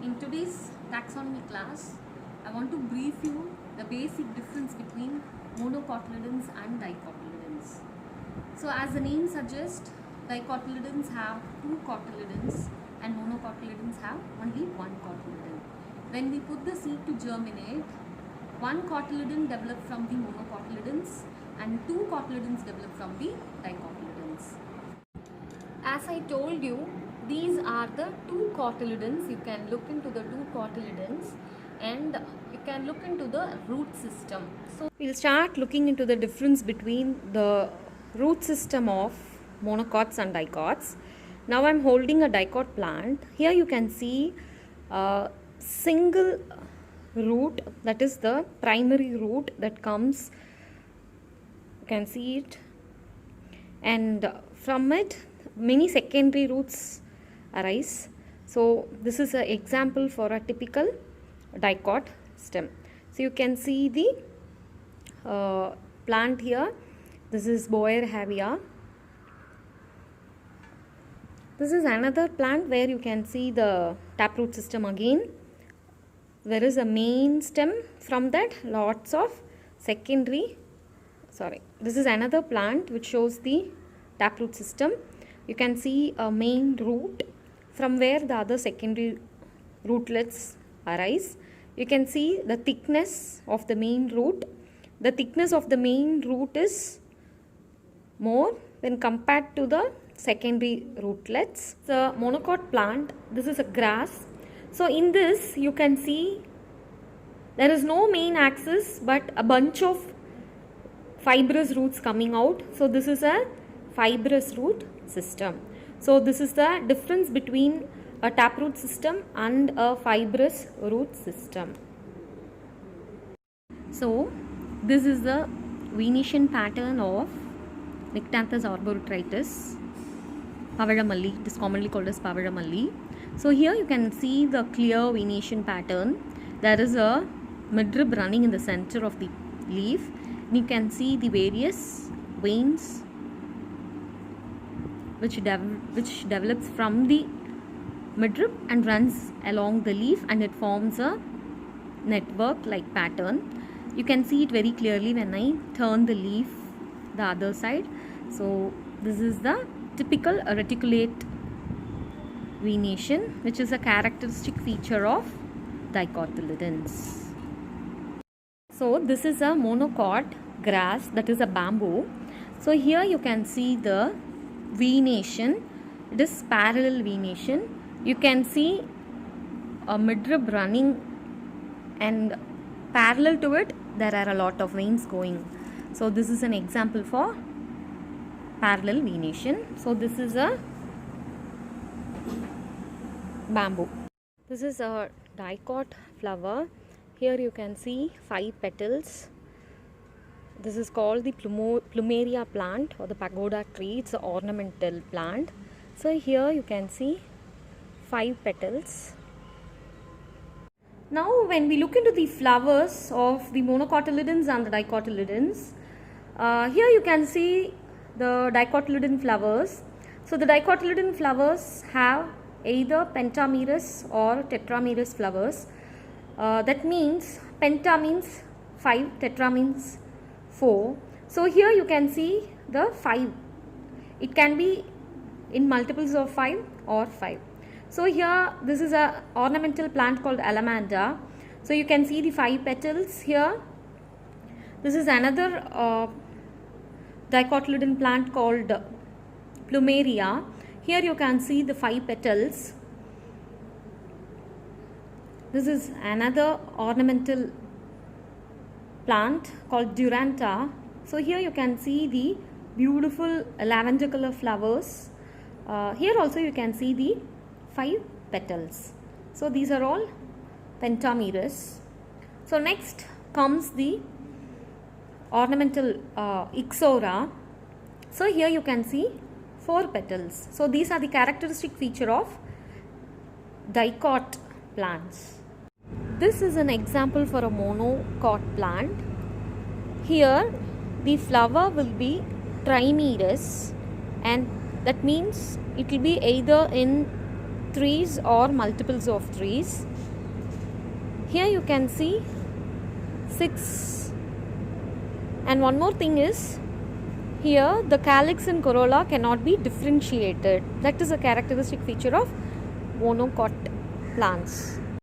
In today's taxonomy class, I want to brief you the basic difference between monocotyledons and dicotyledons. So as the name suggests, dicotyledons have two cotyledons and monocotyledons have only one cotyledon. When we put the seed to germinate, one cotyledon develops from the monocotyledons and two cotyledons develop from the dicotyledons. As I told you, these are the two cotyledons. You can look into the two cotyledons and you can look into the root system. So we'll start looking into the difference between the root system of monocots and dicots. Now I'm holding a dicot plant. Here you can see a single root, that is the primary root that comes. You can see it, and from it many secondary roots arise. So this is an example for a typical dicot stem. So you can see the plant here. This is Boerhaavia. This is another plant where you can see the taproot system again. There is a main stem, from that lots of secondary. This is another plant which shows the taproot system. You can see a main root from where the other secondary rootlets arise. You can see the thickness of the main root. The thickness of the main root is more when compared to the secondary rootlets. The monocot plant, this is a grass. So in this you can see there is no main axis but a bunch of fibrous roots coming out. So this is a fibrous root system. So this is the difference between a taproot system and a fibrous root system. So this is the venation pattern of Nyctanthus arboretritis, Pavalamalli. It is commonly called as Pavalamalli. So here you can see the clear venation pattern. There is a midrib running in the center of the leaf. You can see the various veins which develops from the midrib and runs along the leaf, and it forms a network like pattern. You can see it very clearly when I turn the leaf the other side. So this is the typical reticulate venation, which is a characteristic feature of dicotyledons. So this is a monocot grass, that is a bamboo. So here you can see the venation. It is parallel venation. You can see a midrib running, and parallel to it there are a lot of veins going. So this is an example for parallel venation. So this is a bamboo. This is a dicot flower. Here you can see 5 petals. This is called the plumeria plant or the pagoda tree. It's an ornamental plant. So here you can see 5 petals. Now when we look into the flowers of the monocotyledons and the dicotyledons, here you can see the dicotyledon flowers. So the dicotyledon flowers have either pentamerous or tetramerous flowers. That means penta means 5, tetra means 4. So here you can see the 5. It can be in multiples of 5 or 5. So here this is a ornamental plant called Alamanda. So you can see the 5 petals here. This is another dicotyledon plant called plumeria. Here you can see the 5 petals. This is another ornamental plant called Duranta. So here you can see the beautiful lavender color flowers. Here also you can see the 5 petals. So these are all pentamerous. So next comes the ornamental Ixora. So here you can see 4 petals. So these are the characteristic feature of dicot plants. This is an example for a monocot plant. Here the flower will be trimerous, and that means it will be either in trees or multiples of trees. Here you can see 6. And one more thing is, here the calyx and corolla cannot be differentiated. That is a characteristic feature of monocot plants.